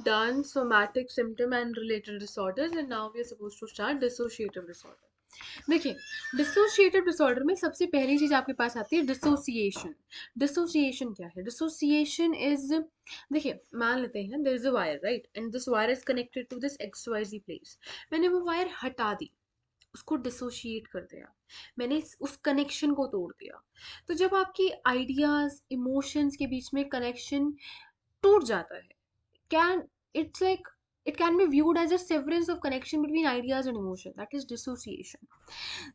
done somatic symptom and related disorders and now we are supposed to start dissociative disorder. देखिए, dissociative disorder में सबसे पहली चीज आपके पास आती है डिसोसिएशन. डिसोसिएशन क्या है? डिसोसिएशन इज, देखिए मान लेते हैं there is a wire, right, and this wire is connected to this XYZ place. मैंने वो वायर हटा दी, उसको डिसोशिएट कर दिया, मैंने उस कनेक्शन को तोड़ दिया. तो जब आपकी आइडियाज इमोशंस के बीच में कनेक्शन टूट जाता है, can it's like it can be viewed as a severance of connection between ideas and emotion, that is dissociation.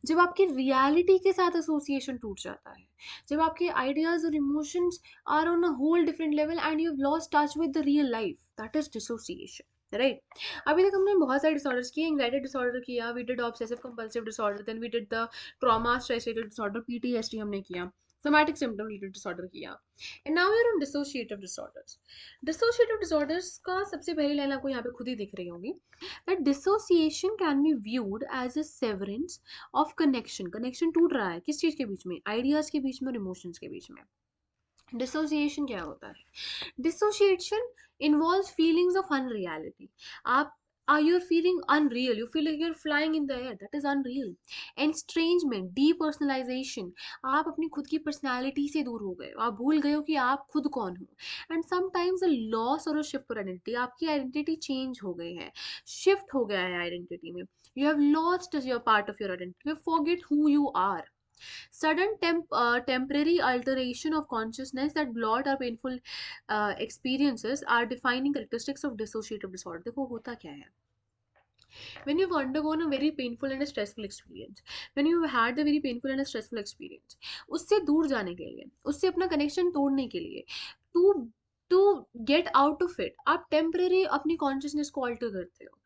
जब आपकी रियलिटी के साथ एसोसिएशन टूट जाता है, जब आपके आइडियाज और emotions are on a whole different level and you have lost touch with the real life, that is dissociation, right. अभी तक हमने बहुत सारे डिसऑर्डर्स किए. एंग्जाइटी डिसऑर्डर किया, we did obsessive compulsive disorder, then we did the trauma stress related disorder, PTSD हमने किया, somatic symptom related disorder किया, and now we are on dissociative disorders. Dissociative disorders का सबसे पहली लाइन आपको यहाँ पे खुद ही दिख रही होगी, that dissociation can be viewed as a severance of connection. Connection टूट रहा है किस चीज के बीच में? आइडियाज के बीच में और इमोशंस के बीच में. डिसोसिएशन क्या होता है? Dissociation involves feelings of unreality. आप you're feeling unreal, you feel like you're flying in the air, that is unreal. Estrangement, depersonalization, आप अपनी खुद की पर्सनैलिटी से दूर हो गए हो, आप भूल गए हो कि आप खुद कौन हो. एंड समटाइम्स अ लॉस और शिफ्ट फॉर आइडेंटिटी, आपकी आइडेंटिटी चेंज हो गई है, शिफ्ट हो गया है आइडेंटिटी में. You have lost your part of your identity, you forget who you are. Sudden temporary alteration of consciousness that blot or painful experiences are defining characteristics of dissociative disorder. देखो होता क्या है, when you've undergone a very painful and a stressful experience, when you had a very painful and a stressful experience, उससे दूर जाने के लिए, उससे अपना कनेक्शन तोड़ने के लिए, to to get out of it, आप टेम्पररी अपनी कॉन्शियसनेस को ऑल्टर करते हो.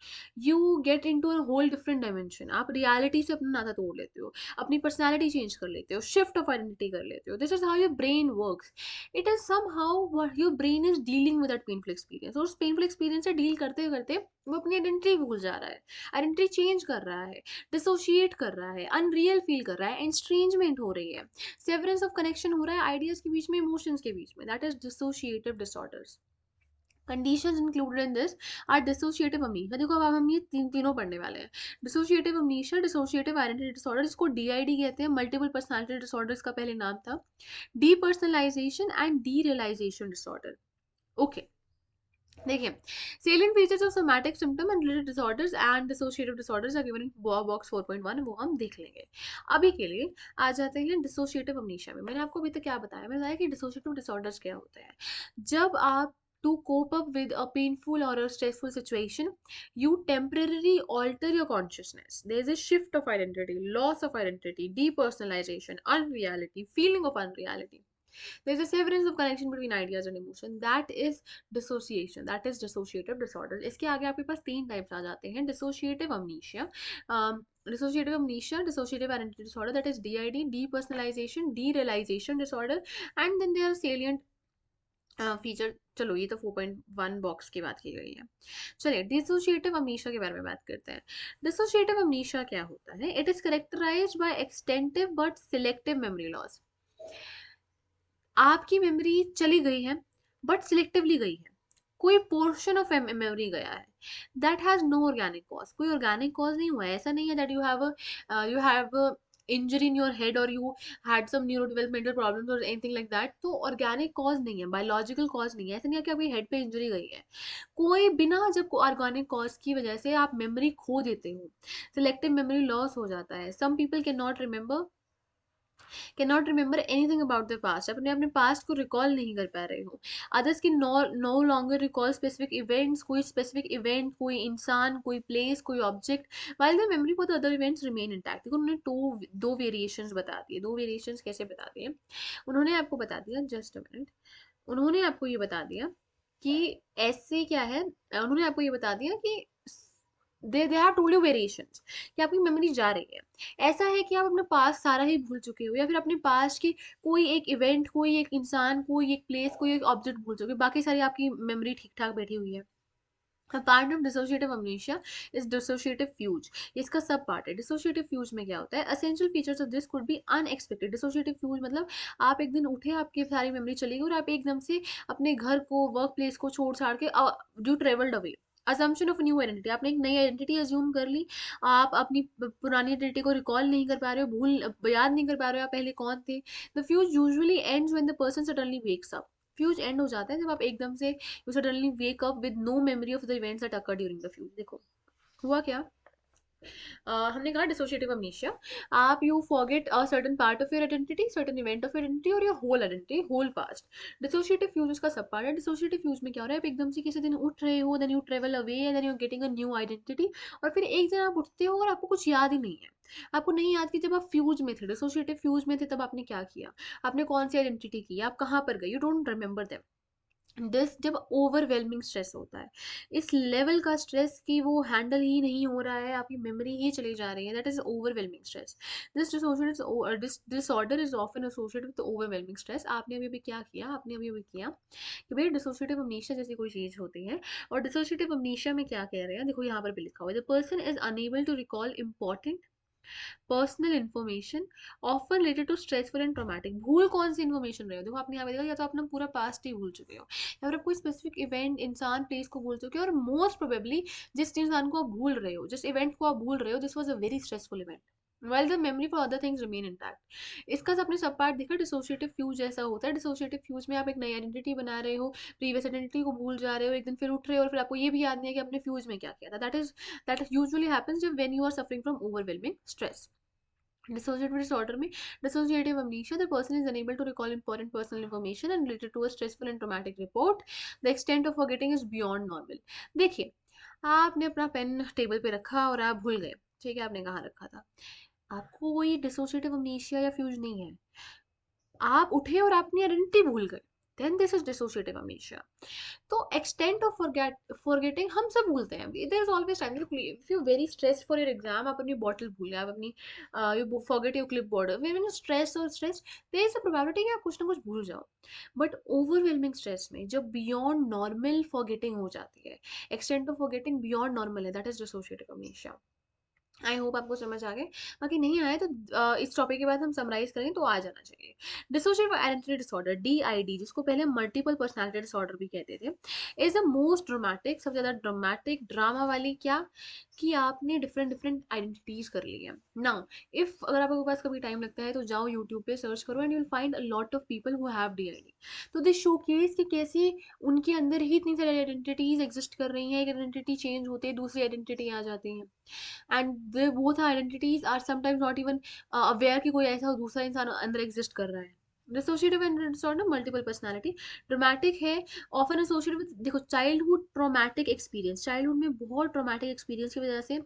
You get into a whole different dimension, आप रियलिटी से अपना नाता तोड़ लेते हो, अपनी पर्सनैलिटी चेंज कर लेते हो, शिफ्ट ऑफ आइडेंटिटी कर लेते हो. This is how your brain works. It is somehow your brain is dealing with that painful experience, और उस पेनफुल एक्सपीरियंस से डील करते करते वो अपनी आइडेंटिटी भूल जा रहा है, आइडेंटिटी चेंज कर रहा है, डिसोशिएट कर रहा है, अनरियल फील कर रहा है, एंस्ट्रेंजमेंट हो रही है, सेवरेंस ऑफ कनेक्शन हो रहा है आइडियाज के बीच में, इमोशंस के बीच में. That is dissociative disorders. Conditions included in this are dissociative amnesia. देखो अब हम ये तीनों पढ़ने वाले हैं. Dissociative amnesia, dissociative identity disorder, इसको DID कहते हैं, मल्टीपल पर्सनालिटी डिसऑर्डर इसका पहले नाम था, depersonalisation and derealisation disorder. Okay, देखिए, salient features of somatic symptom and related disorders and dissociative disorders are given in box 4.1, वो हम देख लेंगे. अभी के लिए आ जाते हैं डिसोशिएटिव अमनीशिया में. मैंने आपको अभी तक क्या बताया? मैंने बताया कि डिसोशिएटिव डिसऑर्डर्स क्या होते हैं. जब आप to cope up with a painful or a stressful situation, you temporarily alter your consciousness. There is a shift of identity, loss of identity, depersonalization, unreality, feeling of unreality. There's a severance of connection between ideas and emotion. That is dissociation. That is dissociative disorder. इसके आगे आपके पास 3 types आ जाते हैं. Dissociative amnesia, dissociative amnesia, dissociative identity disorder, that is DID, depersonalisation, derealisation disorder, and then there are salient feature. चलो ये तो 4.1 box की बात की गई है. चलिए डिसोशिएटिव अमनीशिया के बारे में बात करते हैं. डिसोशिएटिव अमनीशिया क्या होता है? It is characterised by extensive but selective memory loss. आपकी मेमोरी चली गई है बट सिलेक्टिवली गई है, कोई पोर्शन ऑफ मेमोरी गया है. That has no organic cause. कोई ऑर्गेनिक कॉज नहीं हुआ है. ऐसा नहीं है that you have injury in your head और you had some neuro developmental problems और एनीथिंग लाइक दैट. तो ऑर्गेनिक कॉज नहीं है, बायोलॉजिकल कॉज नहीं है. ऐसा नहीं है कि आपकी हेड पे इंजरी गई है. कोई बिना जब ऑर्गेनिक कॉज की वजह से आप मेमोरी खो देते हो, सिलेक्टिव मेमोरी लॉस हो जाता है. Some people can not remember anything about the past. अपने पास्ट को रिकॉल नहीं कर पा रहे हो. अदर्स की no longer recall specific events, कोई स्पेसिफिक इवेंट, कोई इंसान, कोई प्लेस, कोई object, while the memory for the other events remain intact. देखो उन्होंने दो वेरिएशंस बता दिए. दो वेरिएशंस कैसे बता दिए? उन्होंने आपको बता दिया, जस्ट अ मिनट, उन्होंने आपको ये बता दिया कि ऐसे क्या है, उन्होंने आपको ये बता दिया कि they have told you variations, कि आपकी मेमोरी जा रही है. ऐसा है कि आप अपने पास सारा ही भूल चुके हो, या फिर अपने पास की कोई एक इवेंट, कोई एक इंसान, कोई एक प्लेस, कोई एक ऑब्जेक्ट भूल चुके हो, बाकी सारी आपकी मेमोरी ठीक ठाक बैठी हुई है. A part of dissociative amnesia is dissociative fuse. इसका सब पार्ट है. Dissociative fuse में क्या होता है? Essential features of this could be unexpected. Dissociative fuse मतलब आप एक दिन उठे, आपकी सारी मेमोरी चली गई और आप एकदम से अपने घर को, वर्क प्लेस को छोड़ छाड़ के you travelled away. Assumption of new identity, आपने एक नई आइडेंटिटी अज्यूम कर ली. आप अपनी पुरानी आइडेंटिटी को रिकॉल नहीं कर पा रहे हो, याद नहीं कर पा रहे हो आप पहले कौन थे. The fuse usually ends when the person suddenly wakes up. Fuse and हो जाता है जब आप एकदम से you suddenly wake up with no memory of the events that occurred during the fuse. देखो हुआ क्या. हमने कहा डिसोशिएटिव अमनीशिया. आप you forget a certain part of your identity, certain event of identity और your whole identity, whole past. Dissociative fugue उसका सब part है. डिसोशिएटिव फ्यूज में क्या हो रहा है, आप एकदम से किसी दिन उठ रहे हो, then you travel away, then you getting a new identity, और फिर एक दिन आप उठते हो और आपको कुछ याद ही नहीं है. आपको नहीं याद कि जब आप फ्यूज में थे, डिसोशिएटिव फ्यूज में थे, तब आपने क्या किया, आपने कौन सी आइडेंटिटी की, आप कहाँ पर गए, you don't remember them. This जब ओवरवेलमिंग स्ट्रेस होता है, इस लेवल का स्ट्रेस कि वो हैंडल ही नहीं हो रहा है, आपकी मेमोरी ही चली जा रही है, that is overwhelming stress. This disorder is often associated with overwhelming stress. आपने अभी भी क्या किया, आपने अभी अभी किया कि भाई डिसोसिएटिव अमनीशिया जैसी कोई चीज होती है. और डिसोसिएटिव अमनीशिया में क्या कह रहे हैं, देखो यहाँ पर भी लिखा हुआ है, the person is unable to recall important personal information often related to stressful and traumatic. भूल कौन सी इन्फॉर्मेशन रहे हो, देखो आपने यहाँ पे देखा, या तो अपना पूरा पास्ट ही भूल चुके हो, या फिर आप कोई स्पेसिफिक इवेंट, इंसान, प्लेस को भूल चुके हो, और मोस्ट प्रोबेबली जिस इंसान को आप भूल रहे हो, जिस इवेंट को आप भूल रहे हो, this was a very stressful event, while the memory for other things remain intact. इसका अपने सब पार्ट देखा. डिसोशिएटिव फ्यूज जैसा होता है. डिसोशिएटिव फ्यूज में आप एक नई आइडेंटिटी बना रहे हो, प्रीवियस आइडेंटिटी को भूल जा रहे हो, एक दिन फिर उठ रहे हो और फिर आपको ये भी याद नहीं है कि आपने फ्यूज में क्या किया था. दैट यूजुअली हैपेंस जब when you are suffering from overwhelming stress. Dissociative disorder में dissociative amnesia, the person is unable to recall important personal information and related to a stressful and traumatic report. The extent of forgetting is beyond normal. देखिए, आपने अपना pen table पे रखा और आप भूल गए, ठीक है, आपने कहाँ रखा था. आपको कोई डिसोशिएटिव अमनीशिया या फ्यूज नहीं है. आप उठे और अपनी आइडेंटिटी भूल गए, then this is dissociative amnesia. तो एक्सटेंट ऑफ फॉरगेटिंग हम सब भूलते हैं. There is always time, if you very stress for your exam, आप अपनी बॉटल भूल गए, आप अपनी you forget your clipboard, when you stress और stress, there is a probability कि आप कुछ ना कुछ भूल जाओ. बट ओवरवेलमिंग स्ट्रेस में जब बियॉन्ड नॉर्मल फॉरगेटिंग हो जाती है, extent of forgetting beyond normal है, that is dissociative amnesia. I hope आपको समझ आ गए. बाकी नहीं आए तो इस टॉपिक के बाद हम समराइज करेंगे तो आ जाना चाहिए. डिसोशिएटिव आइडेंटिटी डिसऑर्डर, DID, जिसको पहले मल्टीपल पर्सनालिटी डिसऑर्डर भी कहते थे, इज द मोस्ट ड्रामेटिक, सबसे ज्यादा ड्रामेटिक, ड्रामा वाली. क्या कि आपने डिफरेंट डिफरेंट आइडेंटिटीज कर ली है. नाउ इफ अगर आपके पास कभी टाइम लगता है तो जाओ यूट्यूब पे सर्च करो and you will find a lot of people who have DID. तो दिस शोकेस कि कैसे उनके अंदर ही इतनी सारी आइडेंटिटीज एग्जिस्ट कर रही हैं. एक आइडेंटिटी चेंज होते हैं, दूसरी आइडेंटिटी आ जाती है, and the both identities are sometimes not even aware कि कोई ऐसा दूसरा इंसान अंदर एग्जिस्ट कर रहा है. Dissociative disorder multiple personality, dramatic है, ऑफन एसोसिएटेड विद, देखो, चाइल्डहुड ट्रॉमेटिक एक्सपीरियंस. चाइल्डहुड में बहुत ट्रॉमेटिक एक्सपीरियंस की वजह से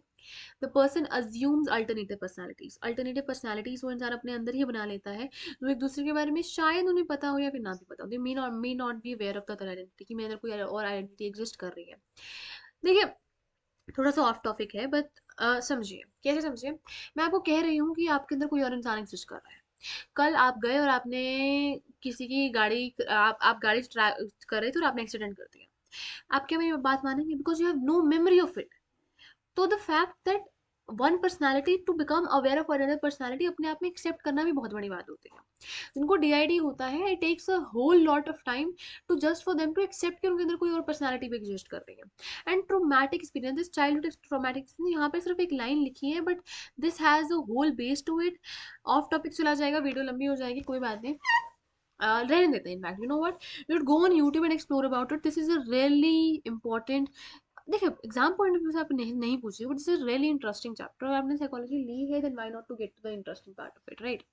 the person assumes alternative personalities. Alternative personalities वो इंसान अपने अंदर ही बना लेता है जो एक दूसरे के बारे में शायद उन्हें पता हो या फिर ना भी पता हो. They may not be aware of the other identity कि मेरे अंदर कोई और आइडेंटिटी एग्जिस्ट कर रही है. देखिए, थोड़ा सा ऑफ टॉपिक है बट समझिए, कैसे समझिए. मैं आपको कह रही हूँ कि आपके अंदर कोई और इंसान एग्जिस्ट कर रहा है. कल आप गए और आपने किसी की गाड़ी, आप गाड़ी कर रहे थे और आपने एक्सीडेंट कर दिया. आप क्या मेरी बात मानेंगे, because you have no memory of it. तो the fact that one personality to become aware of another personality, अपने आप में एक्सेप्ट करना भी बहुत बड़ी बात होती है. जिनको DID होता है, it takes a whole lot of time to just for them to accept कि उनके अंदर कोई और पर्सनैलिटी भी एग्जिस्ट कर रही है. And traumatic experience, childhood traumatic, यहाँ पे सिर्फ एक लाइन लिखी है but this has a whole base to it. Off topic चला जाएगा, वीडियो लंबी हो जाएगी, कोई बात नहीं, रहने देते हैं. In fact you know what, you go on YouTube and explore about it. This is a really important. देखिए, एग्जाम पॉइंट ऑफ व्यू से आप नहीं पूछिए, but this is really interesting chapter. और आपने साइकोलॉजी ली है, then why not to get to the interesting part of it, right.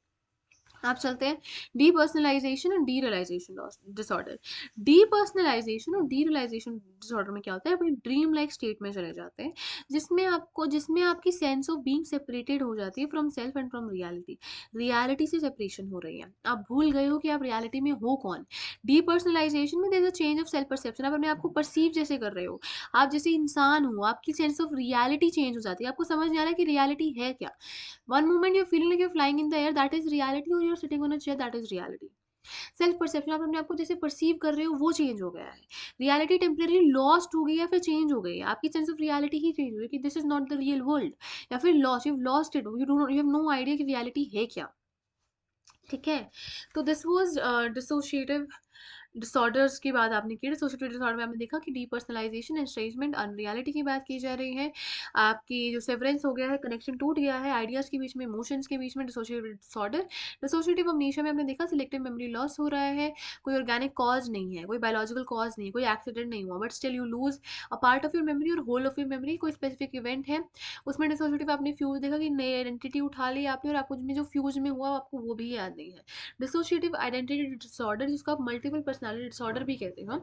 आप चलते हैं डीपर्सनलाइजेशन और डीरियलाइजेशन डिसऑर्डर. डीपर्सनलाइजेशन और डीरियलाइजेशन डिसऑर्डर में क्या होता है, अपनी ड्रीम लाइक स्टेट में चले जाते हैं, जिसमें आपकी सेंस ऑफ बीइंग सेपरेटेड हो जाती है from self and from reality. Reality से सेपरेशन हो रही है, आप भूल गए हो कि आप रियलिटी में हो कौन. डीपर्सनलाइजेशन में there is a change of self perception, आप अपने आप को परसीव जैसे कर रहे हो, आप जैसे इंसान हो, आपकी सेंस ऑफ रियलिटी चेंज हो जाती है, आपको समझ नहीं आ रहा है कि रियलिटी है क्या. One moment you're feeling like you're flying in the air, that is reality, or you're sitting on a chair, that is reality. Self perception, आप अपने आप को जैसे परसीव कर रहे हो वो चेंज हो गया है। रियलिटी टेम्परेरी लॉस्ट हो गई या फिर चेंज हो गई है, आपकी सेंस ऑफ रियलिटी ही चेंज हो गई कि this is not the real world, या फिर lost, you lost it, you have no idea कि रियलिटी है क्या। ठीक है, तो दिस वाज डिसोशिएटिव डिसऑर्डर्स की बात आपने की। डिसोशिएटिव डिसऑर्डर में आपने देखा कि डीपर्सनलाइजेशन, एस्ट्रेंजमेंट, अनरियलिटी की बात की जा रही है। आपकी जो सेवरेंस हो गया है, कनेक्शन टूट गया है आइडियाज़ के बीच में, इमोशंस के बीच में, डिसोशिएटिव डिसऑर्डर। डिसोशिएटिव अमनीशिया में आपने देखा सिलेक्टिव मेमोरी लॉस हो रहा है, कोई ऑर्गेनिक कॉज नहीं है, कोई बायोलॉजिकल कॉज नहीं है, कोई एक्सीडेंट नहीं हुआ, but still you lose a part of your memory और होल ऑफ योर मेमोरी, कोई स्पेसिफिक इवेंट है उसमें डिसोशिएटिव आपने फ्यूज देखा कि नई आइडेंटिटी उठा ली आपने और आपको में जो फ्यूज में हुआ आपको वो भी याद नहीं है। डिसोशिएटिव आइडेंटिटी डिसऑर्डर, जिसको आप मल्टीपल पर्सनालिटी डिसऑर्डर भी कहते हो,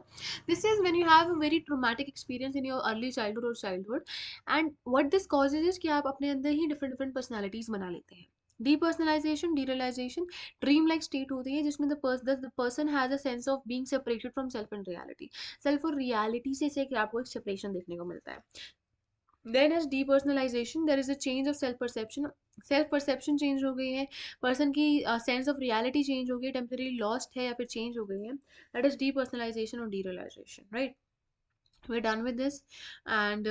this is when you have a very traumatic experience in your early childhood और childhood, and what this causes is कि आप अपने अंदर ही डिफरेंट डिफरेंट पर्सनालिटीज बना लेते हैं। डीपर्सनलाइजेशन, डीरियलाइजेशन, ड्रीम लाइक स्टेट होती है जिसमें the person has a sense of being separated from self and reality, self और रियलिटी से आपको एक सेपरेशन देखने को मिलता है। Then as depersonalization, there is a change of self perception, self perception change हो गई है, पर्सन की सेंस ऑफ रियलिटी चेंज हो गई है, टेम्परेरी लॉस्ट है या फिर चेंज हो गई है, दैट इज डीपर्सनलाइजेशन और derealisation, right. We done with this and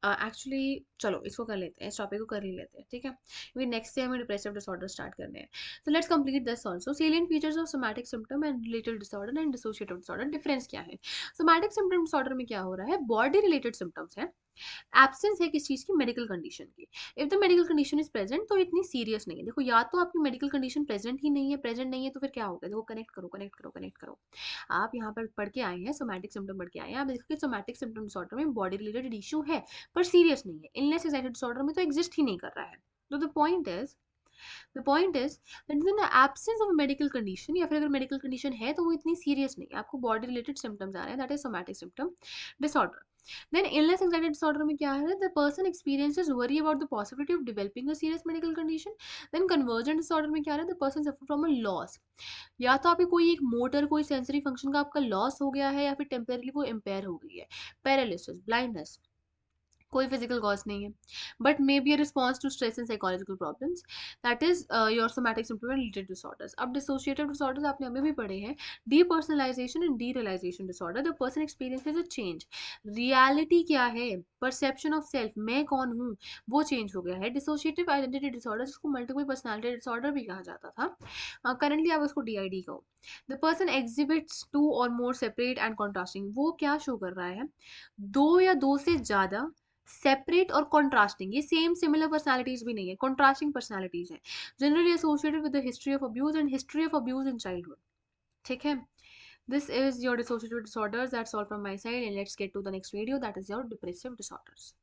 actually चलो इसको कर लेते हैं, इस टॉपिक को कर ही लेते हैं, ठीक है, क्योंकि नेक्स्ट से हमें डिप्रेसिव डिसऑर्डर स्टार्ट करने हैं। So let's complete this also, salient features of somatic symptom and related disorder and dissociative disorder, difference क्या है। सोमैटिक सिम्पटम डिसऑर्डर में क्या हो रहा है, बॉडी रिलेटेड सिम्टम्स है, एब्सेंस है किस चीज़ की, मेडिकल कंडीशन की। If the medical condition is present तो इतनी सीरियस नहीं है। देखो या तो आपकी मेडिकल कंडीशन प्रेजेंट ही नहीं है, प्रेजेंट नहीं है तो फिर क्या होगा, देखो कनेक्ट करो कनेक्ट करो कनेक्ट करो। आप यहाँ पर पढ़ के आए हैं, सोमैटिक सिम्टम पढ़ के आए हैं, आप देखो कि सोमैटिक सिम्टम डिसऑर्डर में बॉडी रिलेटेड इशू है पर सीरियस नहीं है, इलनेस एंजाइटी डिसऑर्डर में तो एग्जिस्ट ही नहीं कर रहा है। तो the point is that in the absence of medical condition, या फिर अगर मेडिकल कंडीशन है तो वो इतनी सीरियस नहीं है, आपको बॉडी रिलेटेड सिम्टम्स आ रहे हैं, that is somatic symptom disorder. Then illness anxiety disorder में क्या है, the person experiences worry about the possibility of developing a serious medical condition. Then convergent disorder में क्या है, the person suffer from a loss, या तो आपकी कोई एक मोटर कोई सेंसरी फंक्शन का आपका लॉस हो गया है या फिर टेम्परेली वो इम्पेयर हो गई है, पैरालिसिस, ब्लाइंडनेस, कोई फिजिकल कॉज नहीं है, but may be a response to stress and psychological problems, that is your somatic symptom and related disorders. अब डिसोशिएटिव डिसऑर्डर्स आपने हमें भी पढ़े हैं, depersonalisation and derealisation disorder, the person experiences a change, reality क्या है, परसेप्शन ऑफ सेल्फ, मैं कौन हूँ, वो चेंज हो गया है। डिसोशिएटिव आइडेंटिटी डिसऑर्डर, जिसको मल्टीपल पर्सनालिटी डिसऑर्डर भी कहा जाता था, करंटली आप उसको DID कहो। द पर्सन एग्जिबिट्स टू और मोर सेपरेट एंड कॉन्ट्रास्टिंग, वो क्या शो कर रहा है, दो या दो से ज्यादा सेपरेट और कॉन्ट्रास्टिंग, ये सेम सिमिलर पर्सनालिटीज भी नहीं है, कॉन्ट्रास्टिंग पर्सनालिटीज हैं, generally associated with the history of abuse and history of abuse in childhood. ठीक है, this is your dissociative disorders, that's all from my side, and let's get to the next video, that is your depressive disorders.